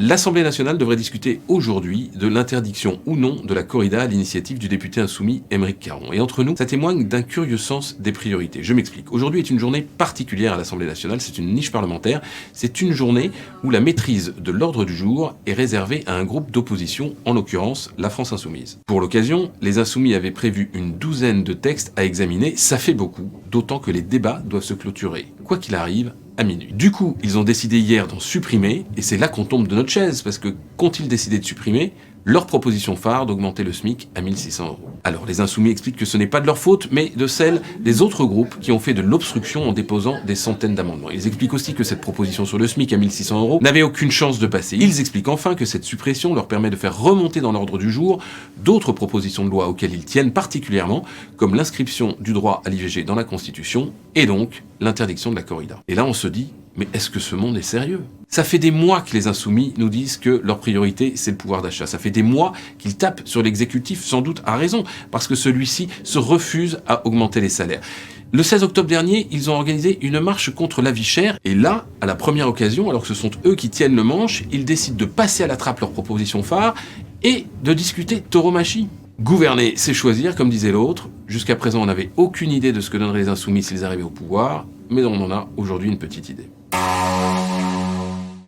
L'Assemblée nationale devrait discuter aujourd'hui de l'interdiction ou non de la corrida à l'initiative du député insoumis Aymeric Caron. Et entre nous, ça témoigne d'un curieux sens des priorités. Je m'explique. Aujourd'hui est une journée particulière à l'Assemblée nationale, c'est une niche parlementaire, c'est une journée où la maîtrise de l'ordre du jour est réservée à un groupe d'opposition, en l'occurrence la France Insoumise. Pour l'occasion, les Insoumis avaient prévu une douzaine de textes à examiner, ça fait beaucoup, d'autant que les débats doivent se clôturer, quoi qu'il arrive, à minuit. Du coup, ils ont décidé hier d'en supprimer, et c'est là qu'on tombe de notre chaise, parce que qu'ont-ils décidé de supprimer ? Leur proposition phare d'augmenter le SMIC à 1 600 €. Alors les Insoumis expliquent que ce n'est pas de leur faute, mais de celle des autres groupes qui ont fait de l'obstruction en déposant des centaines d'amendements. Ils expliquent aussi que cette proposition sur le SMIC à 1 600 € n'avait aucune chance de passer. Ils expliquent enfin que cette suppression leur permet de faire remonter dans l'ordre du jour d'autres propositions de loi auxquelles ils tiennent particulièrement, comme l'inscription du droit à l'IVG dans la Constitution, et donc l'interdiction de la corrida. Et là on se dit, mais est-ce que ce monde est sérieux ? Ça fait des mois que les Insoumis nous disent que leur priorité, c'est le pouvoir d'achat. Ça fait des mois qu'ils tapent sur l'exécutif, sans doute à raison, parce que celui-ci se refuse à augmenter les salaires. Le 16 octobre dernier, ils ont organisé une marche contre la vie chère, et là, à la première occasion, alors que ce sont eux qui tiennent le manche, ils décident de passer à la trappe leur proposition phare et de discuter tauromachie. Gouverner, c'est choisir, comme disait l'autre. Jusqu'à présent, on n'avait aucune idée de ce que donneraient les Insoumis s'ils arrivaient au pouvoir, mais on en a aujourd'hui une petite idée.